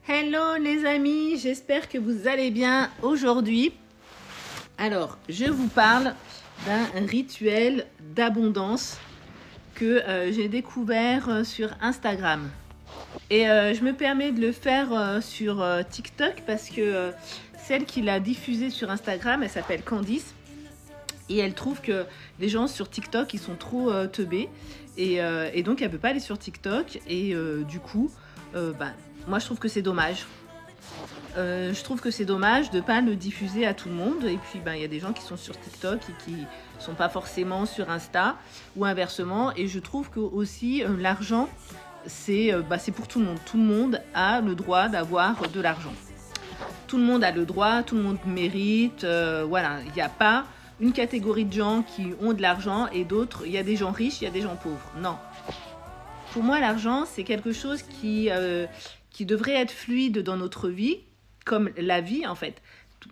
Hello les amis, j'espère que vous allez bien aujourd'hui. Alors, je vous parle d'un rituel d'abondance que j'ai découvert sur Instagram. Et je me permets de le faire sur TikTok parce que celle qui l'a diffusé sur Instagram, elle s'appelle Candice. Et elle trouve que les gens sur TikTok, ils sont trop teubés. Et donc, elle ne peut pas aller sur TikTok. Et du coup, moi, je trouve que c'est dommage. Je trouve que c'est dommage de ne pas le diffuser à tout le monde. Et puis, il y a des gens qui sont sur TikTok et qui ne sont pas forcément sur Insta ou inversement. Et je trouve que aussi l'argent, c'est pour tout le monde. Tout le monde a le droit d'avoir de l'argent. Tout le monde a le droit, tout le monde mérite. Voilà, il n'y a pas une catégorie de gens qui ont de l'argent et d'autres, il y a des gens riches, il y a des gens pauvres. Non. Pour moi, l'argent, c'est quelque chose qui devrait être fluide dans notre vie, comme la vie en fait.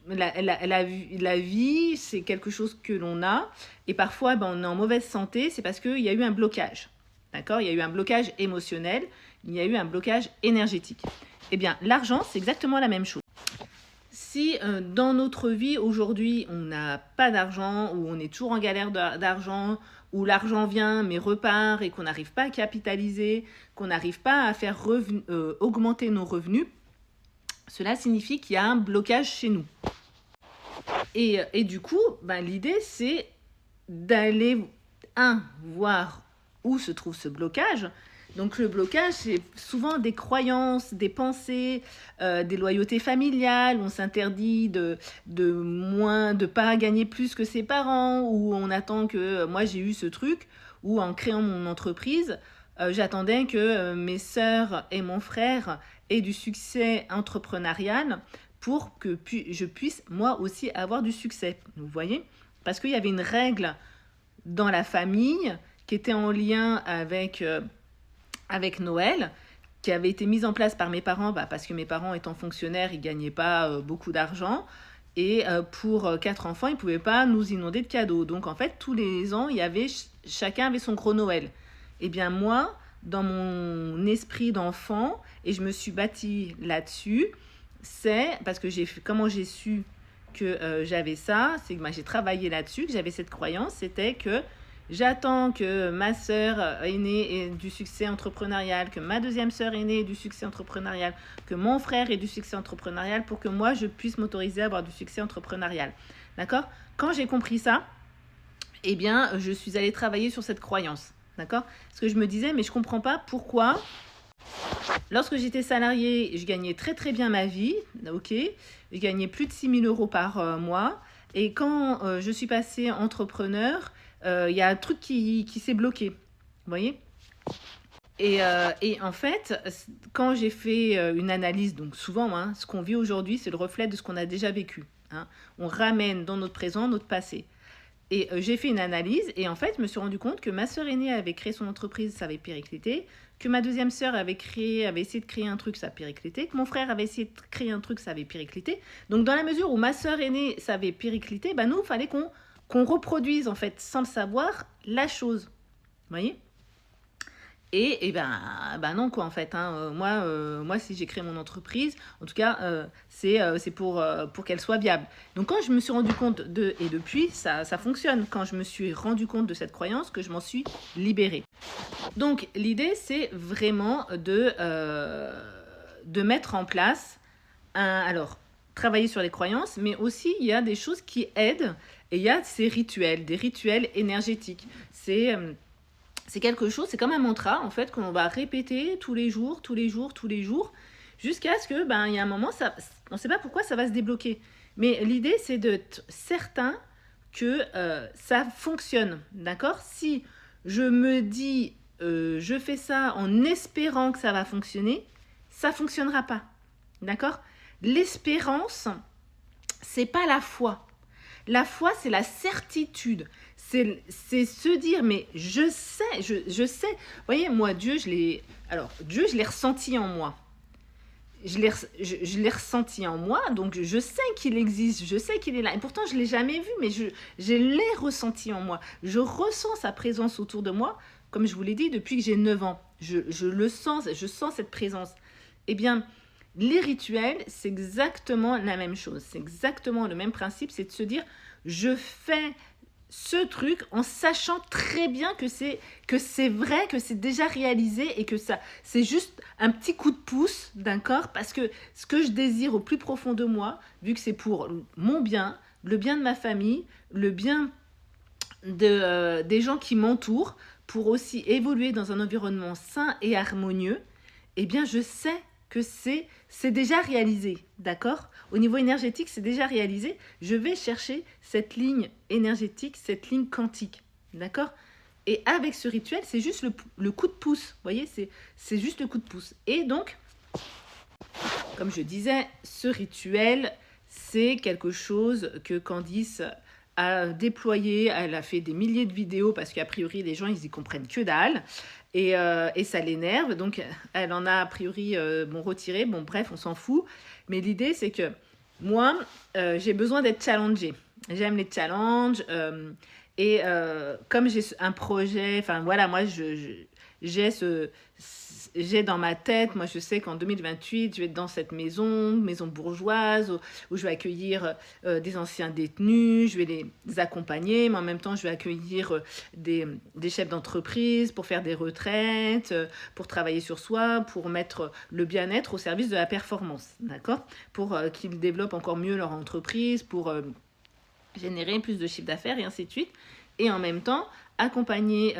La vie, c'est quelque chose que l'on a, et parfois on est en mauvaise santé, c'est parce qu'il y a eu un blocage. D'accord ? Il y a eu un blocage émotionnel, il y a eu un blocage énergétique. Eh bien, l'argent, c'est exactement la même chose. Si dans notre vie aujourd'hui on n'a pas d'argent, ou on est toujours en galère d'argent, où l'argent vient mais repart et qu'on n'arrive pas à capitaliser, qu'on n'arrive pas à faire augmenter nos revenus, cela signifie qu'il y a un blocage chez nous. Et du coup, l'idée c'est d'aller, voir où se trouve ce blocage. Donc le blocage, c'est souvent des croyances, des pensées, des loyautés familiales. On s'interdit de pas gagner plus que ses parents, ou on attend que, moi j'ai eu ce truc, où en créant mon entreprise, j'attendais que mes sœurs et mon frère aient du succès entrepreneurial pour que je puisse moi aussi avoir du succès. Vous voyez ? Parce qu'il y avait une règle dans la famille qui était en lien avec Noël, qui avait été mise en place par mes parents, parce que mes parents étant fonctionnaires, ils ne gagnaient pas beaucoup d'argent. Et pour 4 enfants, ils ne pouvaient pas nous inonder de cadeaux. Donc en fait, tous les ans, chacun avait son gros Noël. Eh bien moi, dans mon esprit d'enfant, et je me suis bâtie là-dessus, c'est parce que comment j'ai su que j'avais ça, c'est que j'ai travaillé là-dessus, que j'avais cette croyance, c'était que j'attends que ma sœur aînée ait du succès entrepreneurial, que ma deuxième sœur aînée ait du succès entrepreneurial, que mon frère ait du succès entrepreneurial pour que moi, je puisse m'autoriser à avoir du succès entrepreneurial. D'accord ? Quand j'ai compris ça, eh bien, je suis allée travailler sur cette croyance. D'accord ? Parce que je me disais, mais je ne comprends pas pourquoi, lorsque j'étais salariée, je gagnais très très bien ma vie, ok ? Je gagnais plus de 6 000 € par mois. Et quand je suis passée entrepreneur, y a un truc qui s'est bloqué. Vous voyez ? Et en fait, quand j'ai fait une analyse, donc souvent, ce qu'on vit aujourd'hui, c'est le reflet de ce qu'on a déjà vécu. On ramène dans notre présent notre passé. Et j'ai fait une analyse et en fait, je me suis rendu compte que ma sœur aînée avait créé son entreprise, ça avait périclité, que ma deuxième sœur avait essayé de créer un truc, ça a périclité, que mon frère avait essayé de créer un truc, ça avait périclité. Donc dans la mesure où ma sœur aînée, ça avait périclité, nous, il fallait qu'on reproduise en fait, sans le savoir, la chose. Vous voyez ? Et non quoi en fait. Moi, si j'ai créé mon entreprise, en tout cas, c'est pour qu'elle soit viable. Donc quand je me suis rendu compte et depuis, ça fonctionne. Quand je me suis rendu compte de cette croyance, que je m'en suis libérée. Donc l'idée, c'est vraiment de mettre en place travailler sur les croyances, mais aussi il y a des choses qui aident, et il y a ces rituels, des rituels énergétiques. C'est quelque chose, c'est comme un mantra en fait, que l'on va répéter tous les jours, jusqu'à ce que, il y a un moment, on ne sait pas pourquoi ça va se débloquer. Mais l'idée, c'est d'être certain que ça fonctionne, d'accord ? Si je me dis, je fais ça en espérant que ça va fonctionner, ça ne fonctionnera pas, d'accord ? L'espérance, c'est pas la foi. La foi, c'est la certitude. C'est se dire, mais je sais. Vous voyez, moi, Dieu, je l'ai ressenti en moi. Je l'ai ressenti en moi, donc je sais qu'il existe, je sais qu'il est là. Et pourtant, je ne l'ai jamais vu, mais je l'ai ressenti en moi. Je ressens sa présence autour de moi, comme je vous l'ai dit, depuis que j'ai 9 ans. Je le sens, je sens cette présence. Eh bien, Les rituels, c'est exactement la même chose. C'est exactement le même principe, c'est de se dire, je fais ce truc en sachant très bien que c'est vrai, que c'est déjà réalisé et que ça, c'est juste un petit coup de pouce, d'accord? Parce que ce que je désire au plus profond de moi, vu que c'est pour mon bien, le bien de ma famille, le bien des gens qui m'entourent, pour aussi évoluer dans un environnement sain et harmonieux, eh bien, je sais que c'est déjà réalisé, d'accord? Au niveau énergétique, c'est déjà réalisé. Je vais chercher cette ligne énergétique, cette ligne quantique, d'accord? Et avec ce rituel, c'est juste le coup de pouce, vous voyez? C'est juste le coup de pouce. Et donc, comme je disais, ce rituel, c'est quelque chose que Candice a déployé. Elle a fait des milliers de vidéos parce qu'a priori, les gens, ils y comprennent que dalle. Et ça l'énerve. Donc, elle en a a priori retiré. Bon, bref, on s'en fout. Mais l'idée, c'est que moi, j'ai besoin d'être challengée. J'aime les challenges. Comme j'ai un projet, enfin voilà, moi, j'ai dans ma tête, moi je sais qu'en 2028, je vais être dans cette maison bourgeoise, où je vais accueillir des anciens détenus, je vais les accompagner, mais en même temps je vais accueillir des chefs d'entreprise pour faire des retraites, pour travailler sur soi, pour mettre le bien-être au service de la performance, d'accord? Pour qu'ils développent encore mieux leur entreprise, pour générer plus de chiffre d'affaires et ainsi de suite. Et en même temps, accompagner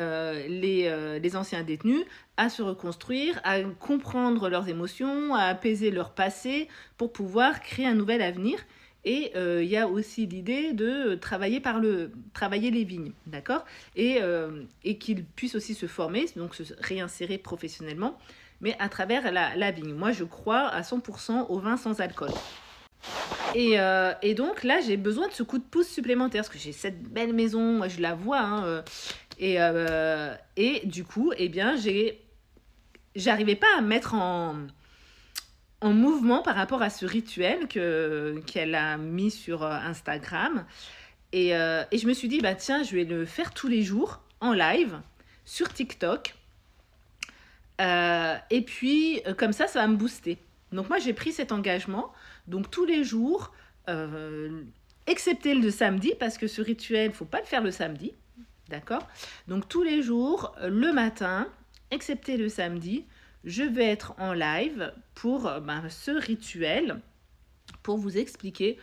les anciens détenus à se reconstruire, à comprendre leurs émotions, à apaiser leur passé pour pouvoir créer un nouvel avenir. Et il y a aussi l'idée de travailler les vignes, d'accord? Et qu'ils puissent aussi se former, donc se réinsérer professionnellement, mais à travers la vigne. Moi, je crois à 100% au vin sans alcool. Et donc là, j'ai besoin de ce coup de pouce supplémentaire, parce que j'ai cette belle maison, moi je la vois, hein, et du coup, eh bien, j'arrivais pas à mettre en mouvement par rapport à ce rituel qu'elle a mis sur Instagram. Et je me suis dit, bah tiens, je vais le faire tous les jours, en live, sur TikTok. Et puis, comme ça va me booster. Donc moi, j'ai pris cet engagement. Donc tous les jours, excepté le samedi, parce que ce rituel, il ne faut pas le faire le samedi. D'accord? Donc tous les jours, le matin, excepté le samedi, je vais être en live pour ce rituel, pour vous expliquer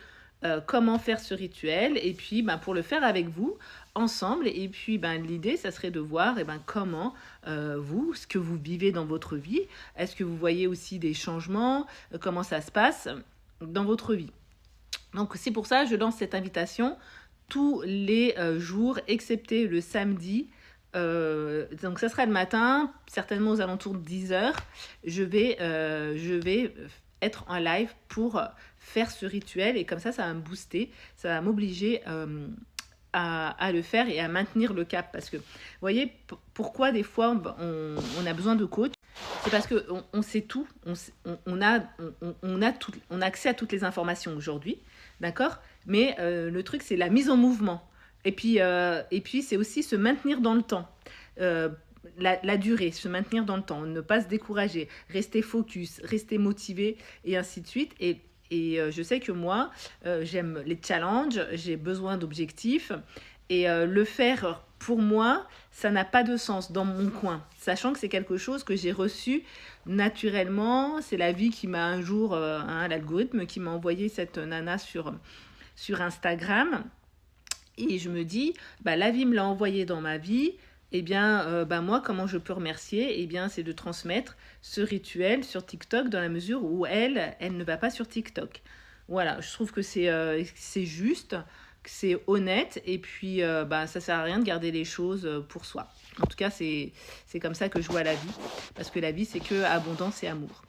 comment faire ce rituel, et puis pour le faire avec vous, ensemble. Et puis l'idée, ça serait de voir comment ce que vous vivez dans votre vie, est-ce que vous voyez aussi des changements, comment ça se passe dans votre vie. Donc c'est pour ça que je lance cette invitation tous les jours, excepté le samedi. Donc ça sera le matin, certainement aux alentours de 10h. Je vais être en live pour faire ce rituel, et comme ça va me booster, ça va m'obliger à le faire et à maintenir le cap. Parce que, vous voyez, pourquoi des fois on a besoin de coach? C'est parce qu'on sait tout, on a accès à toutes les informations aujourd'hui, d'accord? Mais le truc, c'est la mise en mouvement. Et puis c'est aussi se maintenir dans le temps. La durée, se maintenir dans le temps, ne pas se décourager, rester focus, rester motivé, et ainsi de suite. Et je sais que moi, j'aime les challenges, j'ai besoin d'objectifs. Et le faire pour moi, ça n'a pas de sens dans mon coin. Sachant que c'est quelque chose que j'ai reçu naturellement. C'est la vie qui m'a un jour, l'algorithme qui m'a envoyé cette nana sur Instagram. Et je me dis, la vie me l'a envoyé dans ma vie. Eh bien, moi, comment je peux remercier? Eh bien, c'est de transmettre ce rituel sur TikTok, dans la mesure où elle ne va pas sur TikTok. Voilà, je trouve que c'est juste, que c'est honnête, et puis ça sert à rien de garder les choses pour soi. En tout cas, c'est comme ça que je vois la vie, parce que la vie, c'est que abondance et amour.